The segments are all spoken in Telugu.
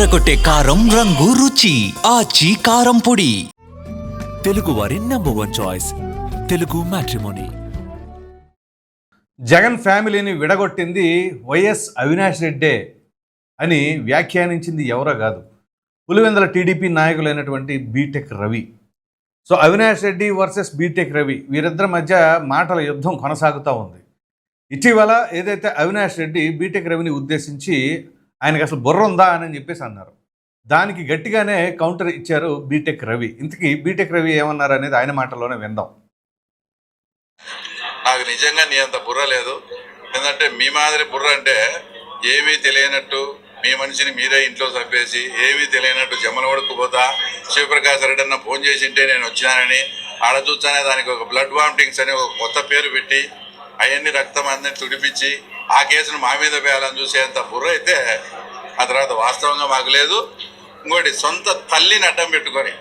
అదరకొట్టే కారం రంగు రుచి ఆచి కారం పొడి. తెలుగు వారి number 1 choice Telugu matrimony. Jagan ఫ్యామిలీని విడగొట్టింది వైఎస్ అవినాష్ రెడ్డే అని వ్యాఖ్యానించింది ఎవరో కాదు, పులివెందుల టీడీపీ నాయకులైనటువంటి BTech Ravi. So Avinash Reddy versus BTech Ravi, వీరిద్దరి మధ్య మాటల యుద్ధం కొనసాగుతూ ఉంది. ఇటీవల ఏదైతే అవినాష్ రెడ్డి బీటెక్ రవిని ఉద్దేశించి ఆయనకు అసలు బుర్ర ఉందా అని చెప్పేసి అన్నారు, దానికి గట్టిగానే కౌంటర్ ఇచ్చారు బీటెక్ రవి. ఇంతకీ బీటెక్ రవి ఏమన్నారు అనేది ఆయన మాటల్లోనే విందాం. నాకు నిజంగా నీ అంత బుర్ర లేదు. ఎందుకంటే మీ మాదిరి బుర్ర అంటే ఏమీ తెలియనట్టు మీ మనిషిని మీరే ఇంట్లో చంపేసి ఏమీ తెలియనట్టు జమ్మల వరకు పోతా శివప్రకాశ్ రెడ్డి అన్న ఫోన్ చేసింటే నేను వచ్చినానని ఆడ చూస్తానే దానికి ఒక బ్లడ్ వామిటింగ్స్ అని ఒక కొత్త పేరు పెట్టి అవన్నీ రక్తం అందరినీ తుడిపించి ఆ కేసును మా మీద వేయాలని చూసేంత బుర్ర అయితే ఆ తర్వాత వాస్తవంగా మాకు లేదు. ఇంకోటి సొంత తల్లిని అడ్డం పెట్టుకొని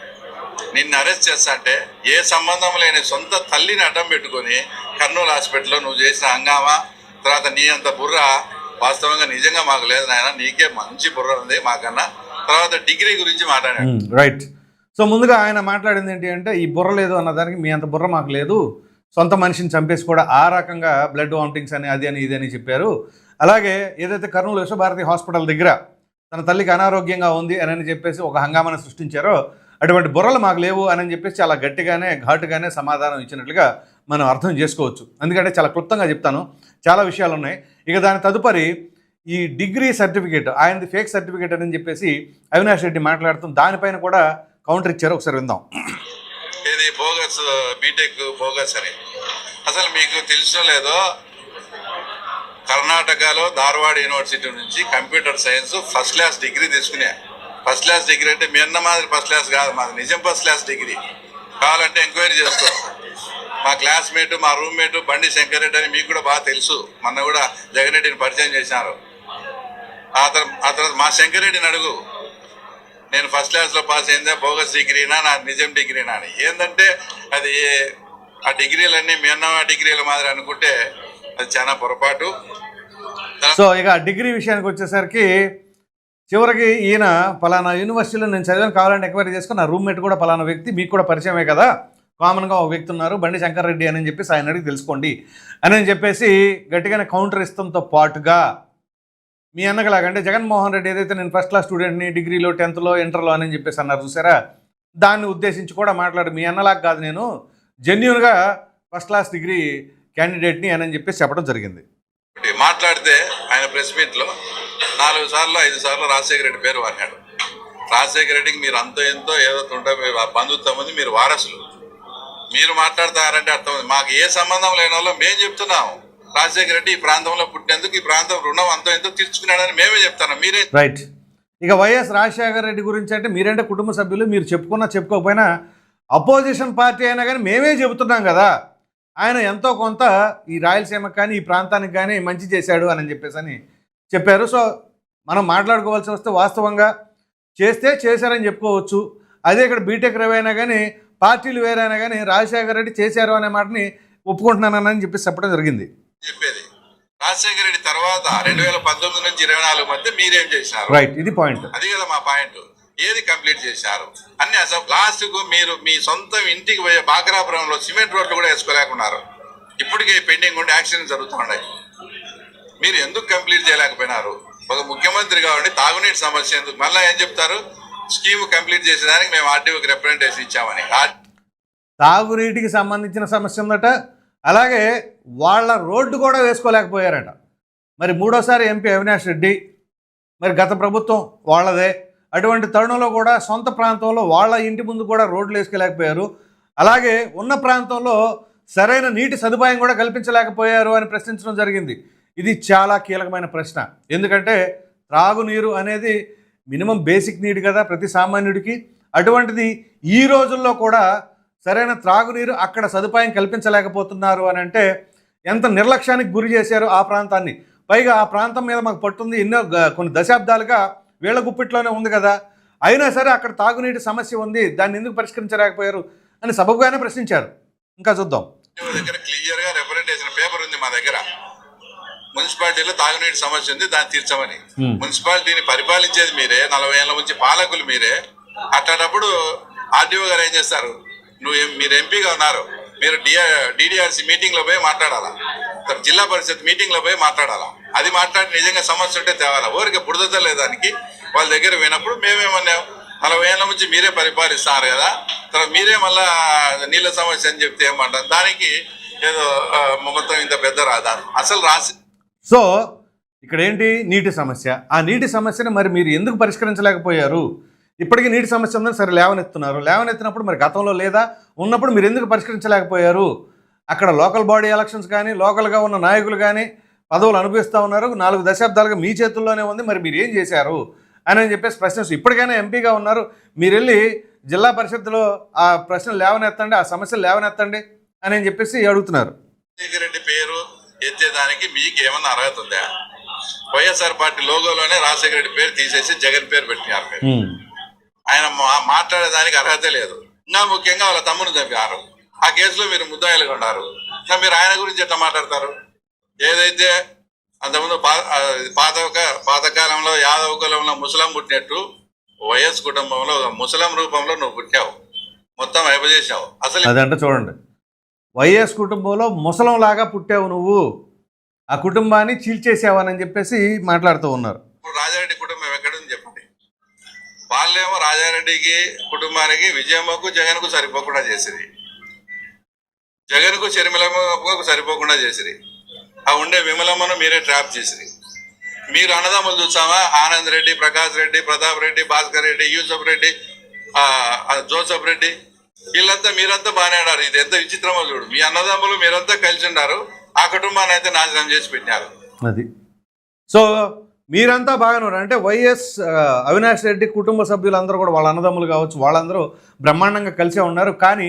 నిన్ను అరెస్ట్ చేస్తా అంటే ఏ సంబంధం లేని సొంత తల్లిని అడ్డం పెట్టుకొని కర్నూలు హాస్పిటల్లో నువ్వు చేసిన హంగామా తర్వాత నీ అంత బుర్ర వాస్తవంగా నిజంగా మాకు లేదు నాయన, నీకే మంచి బుర్ర ఉంది మాకన్నా. తర్వాత డిగ్రీ గురించి మాట్లాడాడు. రైట్. సో ముందుగా ఆయన మాట్లాడింది ఏంటి అంటే, ఈ బుర్ర లేదు అన్నదానికి మీ అంత బుర్ర మాకు లేదు, సొంత మనిషిని చంపేసి కూడా ఆ రకంగా బ్లడ్ వామిటింగ్స్ అని అది అని ఇది అని చెప్పారు. అలాగే ఏదైతే కర్నూలు విశ్వభారతి హాస్పిటల్ దగ్గర తన తల్లికి అనారోగ్యంగా ఉంది అని చెప్పేసి ఒక హంగామాను సృష్టించారో అటువంటి బుర్రలు మాకు లేవు అని చెప్పేసి చాలా గట్టిగానే ఘాటుగానే సమాధానం ఇచ్చినట్లుగా మనం అర్థం చేసుకోవచ్చు. ఎందుకంటే చాలా క్లుప్తంగా చెప్తాను, చాలా విషయాలు ఉన్నాయి. ఇక దాని తదుపరి ఈ డిగ్రీ సర్టిఫికేట్ ఆయనది ఫేక్ సర్టిఫికేట్ అని చెప్పేసి అవినాష్ రెడ్డి మాట్లాడుతూ దానిపైన కూడా కౌంటర్ ఇచ్చారు. ఒకసారి విందాం. ఇది బోగస్, బీటెక్ బోగస్ అని అసలు మీకు తెలుసో లేదో, కర్ణాటకలో ధార్వాడ్ యూనివర్సిటీ నుంచి computer science first class degree తీసుకునే. ఫస్ట్ క్లాస్ డిగ్రీ అంటే మీ అన్న మాదిరి ఫస్ట్ క్లాస్ కాదు, మాది నిజం ఫస్ట్ క్లాస్ డిగ్రీ. కావాలంటే ఎంక్వైరీ చేసుకో. మా క్లాస్మేట్ మా రూమ్మేట్ బండి శంకర్ రెడ్డి అని మీకు కూడా బాగా తెలుసు, మొన్న కూడా జగన్ రెడ్డిని పరిచయం చేసినారు. ఆ తర్వాత మా శంకర్ రెడ్డిని అడుగు, నేను ఫస్ట్ క్లాస్లో పాస్ అయిందా బోగస్ డిగ్రీనా నా నిజం డిగ్రీనా అని. ఏంటంటే అది ఆ డిగ్రీలన్నీ మీ అన్న డిగ్రీల మాదిరి అనుకుంటే అది చాలా పొరపాటు. సో ఇక డిగ్రీ విషయానికి వచ్చేసరికి చివరికి ఈయన పలానా యూనివర్సిటీలో నేను చదివాను, కావాలంటే ఎంక్వైరీ చేసుకుని నా రూమ్మేట్ కూడా పలానా వ్యక్తి మీకు కూడా పరిచయమే కదా, కామన్గా ఒక వ్యక్తి ఉన్నారు బండి శంకర్ రెడ్డి అని చెప్పేసి ఆయన అడిగి తెలుసుకోండి అని చెప్పేసి గట్టిగానే కౌంటర్ ఇస్తంతో పాటుగా మీ అన్నగలాగా అంటే జగన్మోహన్ రెడ్డి ఏదైతే నేను ఫస్ట్ క్లాస్ స్టూడెంట్ని డిగ్రీలో 10th ఇంటర్లో అని చెప్పేసి అన్నారు చూసారా, దాన్ని ఉద్దేశించి కూడా మాట్లాడు మీ అన్నలాగా కాదు నేను జెన్యూన్గా ఫస్ట్ క్లాస్ డిగ్రీ క్యాండిడేట్ని అని చెప్పేసి చెప్పడం జరిగింది. మాట్లాడితే ఆయన ప్రెస్ మీట్లో 4 సార్లు 5 సార్లు రాజశేఖర రెడ్డి పేరు వాడినాడు. రాజశేఖర రెడ్డికి మీరు అంతో ఎంతో ఏదో ఉంటే బంధుత్వం ఉంది, మీరు వారసులు, మీరు మాట్లాడతారంటే అర్థం ఉంది. మాకు ఏ సంబంధం లేని వాళ్ళు మేము చెప్తున్నాము, రాజశేఖర రెడ్డి ఈ ప్రాంతంలో పుట్టినందుకు ఈ ప్రాంతం రుణం అంతో ఎంతో తీర్చుకున్నాడని మేమే చెప్తాను. మీరే రైట్. ఇక వైఎస్ రాజశేఖర రెడ్డి గురించి అంటే మీరంటే కుటుంబ సభ్యులు, మీరు చెప్పుకున్నా చెప్పుకోకపోయినా అపోజిషన్ పార్టీ అయినా కానీ మేమే చెబుతున్నాం కదా, ఆయన ఎంతో కొంత ఈ రాయలసీమకు కానీ ఈ ప్రాంతానికి కానీ మంచి చేశాడు అని చెప్పేసి అని చెప్పారు. సో మనం మాట్లాడుకోవాల్సి వస్తే వాస్తవంగా చేస్తే చేశారని చెప్పుకోవచ్చు. అదే ఇక్కడ బీటెక్ రవి అయినా కానీ పార్టీలు వేరైనా కానీ రాజశేఖర రెడ్డి చేశారు అనే మాటని ఒప్పుకుంటున్నానని చెప్పేసి చెప్పడం జరిగింది. చెప్పేది రాజశేఖర రెడ్డి తర్వాత 2019 నుంచి 24 మధ్య మీరేం చేసినారు? రైట్, ఇది పాయింట్. అది కదా మా పాయింట్. ఏది కంప్లీట్ చేశారు అన్ని అసలు లాస్ట్ కు మీరు మీ సొంత ఇంటికి పోయే బాగ్రాపురంలో సిమెంట్ రోడ్లు కూడా వేసుకోలేకున్నారు. ఇప్పటికే పెండింగ్ ఉండి యాక్సిడెంట్ జరుగుతున్నాయి. మీరు ఎందుకు కంప్లీట్ చేయలేకపోయినారు? ఒక ముఖ్యమంత్రి కాబట్టి తాగునీటి సమస్య ఎందుకు? మళ్ళీ ఏం చెప్తారు, స్కీమ్ కంప్లీట్ చేసేదానికి మేము ఆర్టీఓకి రిప్రజెంటేషన్ ఇచ్చామని. తాగునీటికి సంబంధించిన సమస్య ఉందట, అలాగే వాళ్ళ రోడ్డు కూడా వేసుకోలేకపోయారట. మరి 3వ ఎంపీ అవినాష్ రెడ్డి, మరి గత ప్రభుత్వం వాళ్ళదే. అటువంటి తరుణంలో కూడా సొంత ప్రాంతంలో వాళ్ళ ఇంటి ముందు కూడా రోడ్లు వేసుకోలేకపోయారు. అలాగే ఉన్న ప్రాంతంలో సరైన నీటి సదుపాయం కూడా కల్పించలేకపోయారు అని ప్రశ్నించడం జరిగింది. ఇది చాలా కీలకమైన ప్రశ్న. ఎందుకంటే త్రాగునీరు అనేది మినిమం బేసిక్ నీడ్ కదా ప్రతి సామాన్యుడికి. అటువంటిది ఈ రోజుల్లో కూడా సరైన త్రాగునీరు అక్కడ సదుపాయం కల్పించలేకపోతున్నారు అని అంటే ఎంత నిర్లక్ష్యానికి గురి చేశారు ఆ ప్రాంతాన్ని. పైగా ఆ ప్రాంతం మీద మాకు పట్టుంది, కొన్ని దశాబ్దాలుగా వీళ్ళ గుప్పిట్లోనే ఉంది కదా, అయినా సరే అక్కడ తాగునీటి సమస్య ఉంది, దాన్ని ఎందుకు పరిష్కరించలేకపోయారు అని సబబుగానే ప్రశ్నించారు. ఇంకా చూద్దాం. క్లియర్ గా రిప్రజెంటేషన్ పేపర్ ఉంది మా దగ్గర. మున్సిపాలిటీలో తాగునీటి సమస్య ఉంది, దాన్ని తీర్చమని. మున్సిపాలిటీని పరిపాలించేది మీరే, 40 ఏళ్ల నుంచి పాలకులు మీరే. అట్లాంటప్పుడు ఆర్డీఓ గారు ఏం చేస్తారు? మీరు ఎంపీగా ఉన్నారు, మీరు డిడిఆర్సి మీటింగ్ లో పోయి మాట్లాడాలా, జిల్లా పరిషత్ మీటింగ్ లో పోయి మాట్లాడాలా. అది మాట్లాడి నిజంగా సమస్య ఉంటే తేవాలా. ఊరికే బుడద లేదానికి వాళ్ళ దగ్గర పోయినప్పుడు మేమేమన్నాం, 40 ఏళ్ల నుంచి మీరే పరిపాలిస్తున్నారు కదా, తర్వాత మీరే మళ్ళా నీళ్ళ సమస్య అని చెప్తే ఏమంటారు? దానికి ఏదో మొత్తం ఇంత పెద్ద రాదారు అసలు రాసి. సో ఇక్కడ ఏంటి? నీటి సమస్య. ఆ నీటి సమస్యను మరి మీరు ఎందుకు పరిష్కరించలేకపోయారు? ఇప్పటికీ నీటి సమస్య ఉందని సరే లేవనెత్తున్నారు. లేవనెత్తినప్పుడు మరి గతంలో లేదా ఉన్నప్పుడు మీరు ఎందుకు పరిష్కరించలేకపోయారు? అక్కడ లోకల్ బాడీ ఎలక్షన్స్ కానీ లోకల్గా ఉన్న నాయకులు కానీ పదవులు అనుభవిస్తూ ఉన్నారు. 4 దశాబ్దాలుగా మీ చేతుల్లోనే ఉంది, మరి మీరు ఏం చేశారు అని చెప్పేసి ప్రశ్నిస్తూ ఇప్పటికైనా ఎంపీగా ఉన్నారు, మీరు వెళ్ళి జిల్లా పరిషత్తులో ఆ ప్రశ్నలు లేవనెత్తండి, ఆ సమస్యలు లేవనెత్తండి అని చెప్పేసి అడుగుతున్నారు. రాజశేఖర రెడ్డి పేరు ఎత్తేదానికి మీకు ఏమన్నా అర్హత ఉందా? వైఎస్ఆర్ పార్టీ లోగోలోనే రాజశేఖర రెడ్డి పేరు తీసేసి జగన్ పేరు పెట్టినారు. ఆయన మాట్లాడేదానికి అర్హత లేదు. ఇంకా ముఖ్యంగా వాళ్ళ తమ్ముని చంపారు. ఆ కేసులో మీరు ముద్దాయిలుగా ఉన్నారు. ఇంకా మీరు ఆయన గురించి ఎట్లా మాట్లాడతారు? ఏదైతే అంతకుముందు పాతకాలంలో యాదవ కులంలో ముసలం పుట్టినట్టు వైఎస్ కుటుంబంలో ముసలం రూపంలో నువ్వు పుట్టావు, మొత్తం అయిపోజేసావు. అసలు అదంటే చూడండి, వైఎస్ కుటుంబంలో ముసలం లాగా పుట్టావు నువ్వు, ఆ కుటుంబాన్ని చీల్చేసావని చెప్పేసి మాట్లాడుతూ ఉన్నారు. రాజారెడ్డి కుటుంబం ఎక్కడుంది చెప్పండి? వాళ్ళేమో రాజారెడ్డికి కుటుంబానికి విజయమ్మకు జగన్కు సరిపోకుండా చేసిరి, జగన్కు షర్మిలమ్మకు సరిపోకుండా చేసిరి. ఆ ఉండే విమలమ్మను మీరే ట్రాప్ చేసిరి. మీరు అన్నదమ్ములు చూసామా? ఆనంద్ రెడ్డి, ప్రకాష్ రెడ్డి, ప్రతాప్ రెడ్డి, భాస్కర్ రెడ్డి, యూసఫ్ రెడ్డి, జోసఫ్ రెడ్డి, వీళ్ళంతా మీరంతా బాగానే ఆడారు. ఇది ఎంత విచిత్రమో చూడు. మీ అన్నదమ్ములు మీరంతా కలిసి ఉన్నారు, ఆ కుటుంబాన్ని అయితే నాశనం చేసి పెట్టినారు. అది సో మీరంతా బాగానే ఉన్నారు అంటే వైఎస్ అవినాష్ రెడ్డి కుటుంబ సభ్యులందరూ కూడా వాళ్ళ అన్నదమ్ములు కావచ్చు, వాళ్ళందరూ బ్రహ్మాండంగా కలిసే ఉన్నారు. కానీ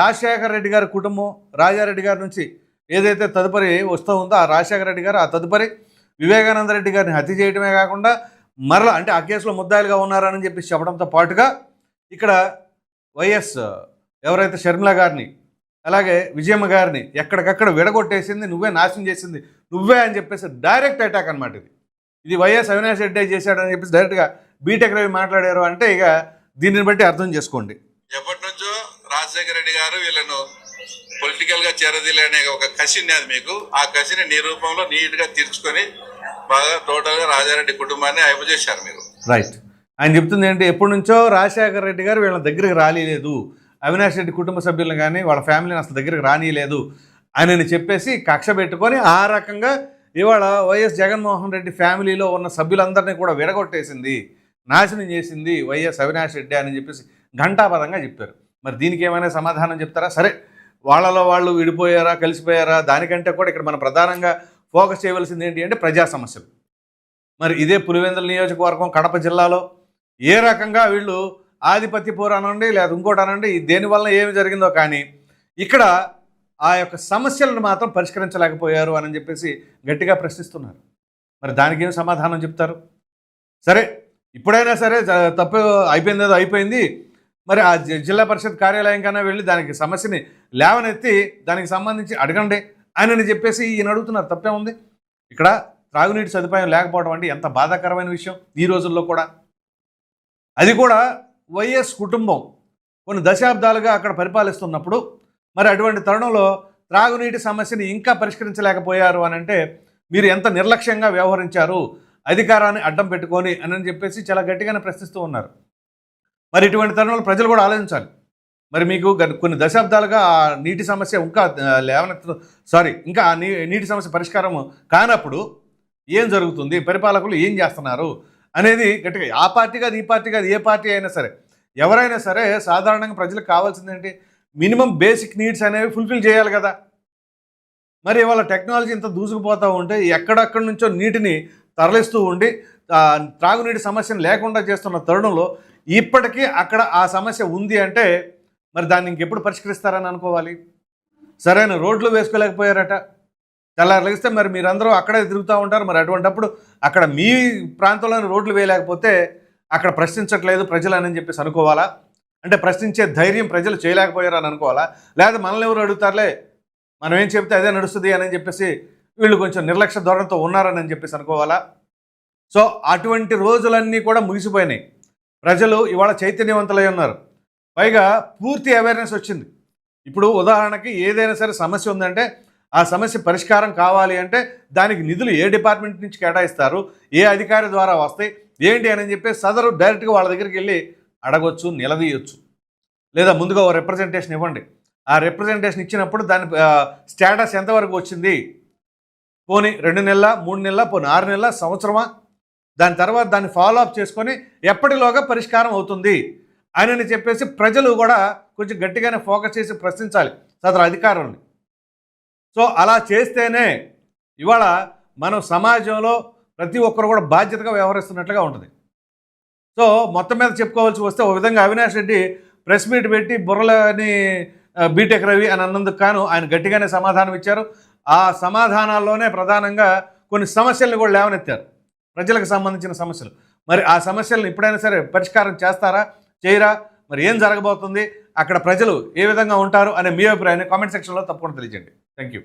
రాజశేఖర రెడ్డి గారి కుటుంబం రాజారెడ్డి గారి నుంచి ఏదైతే తదుపరి వస్తూ ఉందో ఆ రాజశేఖర రెడ్డి గారు ఆ తదుపరి వివేకానంద రెడ్డి గారిని హత్య చేయడమే కాకుండా మరలా అంటే ఆ కేసులో ముద్దాయిలుగా ఉన్నారని చెప్పి చెప్పడంతో పాటుగా ఇక్కడ వైఎస్ ఎవరైతే షర్మిల గారిని అలాగే విజయమ్మ గారిని ఎక్కడికక్కడ విడగొట్టేసింది, నువ్వే నాశనం చేసింది నువ్వే అని చెప్పేసి డైరెక్ట్ అటాక్ అనమాట. ఇది వైఎస్ అవినాష్ రెడ్డి చేశాడని చెప్పేసి డైరెక్ట్గా బీటెక్ రవి మాట్లాడారు అంటే ఇక దీనిని బట్టి అర్థం చేసుకోండి. ఎప్పటి నుంచో రాజశేఖర రెడ్డి గారు వీళ్ళను పొలిటికల్ గా చేరదీలనే ఒక కసి ఉన్నది మీకు. ఆ కసిని నీ రూపంలో నీట్ గా తీర్చుకొని బాగా టోటల్ గా రాజారెడ్డి కుటుంబాన్ని అయిపోజేశారు మీరు. రైట్. ఆయన చెప్తుంది ఏంటి, ఎప్పటి నుంచో రాజశేఖర రెడ్డి గారు వీళ్ళ దగ్గరికి రానిలేదు, అవినాష్ రెడ్డి కుటుంబ సభ్యులను కానీ వాళ్ళ ఫ్యామిలీని అసలు దగ్గరికి రానియలేదు అని చెప్పేసి కక్ష పెట్టుకొని ఆ రకంగా ఇవాళ వైఎస్ జగన్మోహన్ రెడ్డి ఫ్యామిలీలో ఉన్న సభ్యులందరినీ కూడా విడగొట్టేసింది, నాశనం చేసింది వైఎస్ అవినాష్ రెడ్డి అని చెప్పేసి ఘంటాపదంగా చెప్పారు. మరి దీనికి ఏమైనా సమాధానం చెప్తారా? సరే, వాళ్ళలో వాళ్ళు విడిపోయారా కలిసిపోయారా దానికంటే కూడా ఇక్కడ మనం ప్రధానంగా ఫోకస్ చేయవలసింది ఏంటి అంటే ప్రజా సమస్యలు. మరి ఇదే పులివెందుల నియోజకవర్గం కడప జిల్లాలో ఏ రకంగా వీళ్ళు ఆధిపత్య పోరానండి లేదా ఇంకోటి అనండి దేనివల్ల ఏమి జరిగిందో కానీ ఇక్కడ ఆ యొక్క సమస్యలను మాత్రం పరిష్కరించలేకపోయారు అని చెప్పేసి గట్టిగా ప్రశ్నిస్తున్నారు. మరి దానికి ఏం సమాధానం చెప్తారు? సరే, ఇప్పుడైనా సరే తప్పు అయిపోయింది, ఏదో అయిపోయింది, మరి ఆ జిల్లా పరిషత్ కార్యాలయం కన్నా వెళ్ళి దానికి సమస్యని లేవనెత్తి దానికి సంబంధించి అడగండి అని చెప్పేసి ఈయన అడుగుతున్నారు. తప్పే ఉంది? ఇక్కడ త్రాగునీటి సదుపాయం లేకపోవడం అంటే ఎంత బాధాకరమైన విషయం ఈ రోజుల్లో కూడా. అది కూడా వైఎస్ కుటుంబం కొన్ని దశాబ్దాలుగా అక్కడ పరిపాలిస్తున్నప్పుడు మరి అటువంటి తరుణంలో త్రాగునీటి సమస్యని ఇంకా పరిష్కరించలేకపోయారు అని అంటే మీరు ఎంత నిర్లక్ష్యంగా వ్యవహరించారు అధికారాన్ని అడ్డం పెట్టుకొని అని చెప్పేసి చాలా గట్టిగానే ప్రశ్నిస్తూ ఉన్నారు. మరి ఇటువంటి తరుణంలో ప్రజలు కూడా ఆలోచించాలి. మరి మీకు కొన్ని దశాబ్దాలుగా ఆ నీటి సమస్య ఇంకా ఆ నీటి సమస్య పరిష్కారం కానప్పుడు ఏం జరుగుతుంది, పరిపాలకులు ఏం చేస్తున్నారు అనేది గట్టిగా ఆ పార్టీ కాదు ఈ పార్టీ కాదు ఏ పార్టీ అయినా సరే ఎవరైనా సరే సాధారణంగా ప్రజలకు కావాల్సింది ఏంటి, మినిమం బేసిక్ నీడ్స్ అనేవి ఫుల్ఫిల్ చేయాలి కదా. మరి ఇవాళ టెక్నాలజీ ఇంత దూసుకుపోతూ ఉంటే ఎక్కడెక్కడి నుంచో నీటిని తరలిస్తూ ఉండి త్రాగునీటి సమస్యను లేకుండా చేస్తున్న తరుణంలో ఇప్పటికీ అక్కడ ఆ సమస్య ఉంది అంటే మరి దాన్ని ఇంకెప్పుడు పరిష్కరిస్తారని అనుకోవాలి. సరైన రోడ్లు వేసుకోలేకపోయారట, తెల్లారలేస్తే మరి మీరందరూ అక్కడే తిరుగుతూ ఉంటారు. మరి అటువంటిప్పుడు అక్కడ మీ ప్రాంతంలోని రోడ్లు వేయలేకపోతే అక్కడ ప్రశ్నించట్లేదు ప్రజలు అని చెప్పేసి అనుకోవాలా? అంటే ప్రశ్నించే ధైర్యం ప్రజలు చేయలేకపోయారని అనుకోవాలా? లేదా మనల్ని ఎవరు అడుగుతారులే మనం ఏం చెప్తే అదే నడుస్తుంది అని చెప్పేసి వీళ్ళు కొంచెం నిర్లక్ష్య ధోరణితో ఉన్నారని చెప్పేసి అనుకోవాలా? సో అటువంటి రోజులన్నీ కూడా ముగిసిపోయినాయి. ప్రజలు ఇవాళ చైతన్యవంతులై ఉన్నారు. పైగా పూర్తి అవేర్నెస్ వచ్చింది. ఇప్పుడు ఉదాహరణకి ఏదైనా సరే సమస్య ఉందంటే ఆ సమస్య పరిష్కారం కావాలి అంటే దానికి నిధులు ఏ డిపార్ట్మెంట్ నుంచి కేటాయిస్తారు, ఏ అధికారి ద్వారా వస్తాయి, ఏంటి అని చెప్పి సదరు డైరెక్ట్గా వాళ్ళ దగ్గరికి వెళ్ళి అడగొచ్చు, నిలదీయొచ్చు. లేదా ముందుగా ఓ రిప్రజెంటేషన్ ఇవ్వండి. ఆ రిప్రజెంటేషన్ ఇచ్చినప్పుడు దాని స్టేటస్ ఎంతవరకు వచ్చింది, పోనీ 2 నెలల, 3 నెలల, పోనీ 6 నెలల, సంవత్సరమా, దాని తర్వాత దాన్ని ఫాలో అప్ చేసుకొని ఎప్పటిలోగా పరిష్కారం అవుతుంది అని చెప్పేసి ప్రజలు కూడా కొంచెం గట్టిగానే ఫోకస్ చేసి ప్రశ్నించాలి సదరు అధికారుల్ని. సో అలా చేస్తేనే ఇవాళ మనం సమాజంలో ప్రతి ఒక్కరు కూడా బాధ్యతగా వ్యవహరిస్తున్నట్లుగా ఉంటుంది. సో మొత్తం మీద చెప్పుకోవాల్సి వస్తే ఒక విధంగా అవినాష్ రెడ్డి ప్రెస్ మీట్ పెట్టి బుర్రలని బీటెక్ రవి అని అన్నందుకు కాను ఆయన గట్టిగానే సమాధానం ఇచ్చారు. ఆ సమాధానాల్లోనే ప్రధానంగా కొన్ని సమస్యలను కూడా లేవనెత్తారు, ప్రజలకు సంబంధించిన సమస్యలు. మరి ఆ సమస్యలను ఇప్పుడైనా సరే పరిష్కారం చేస్తారా, చేయరా, మరి ఏం జరగబోతుంది, అక్కడ ప్రజలు ఏ విధంగా ఉంటారు అనే మీ అభిప్రాయాన్ని కామెంట్ సెక్షన్లో తప్పకుండా తెలియజేయండి. Thank you.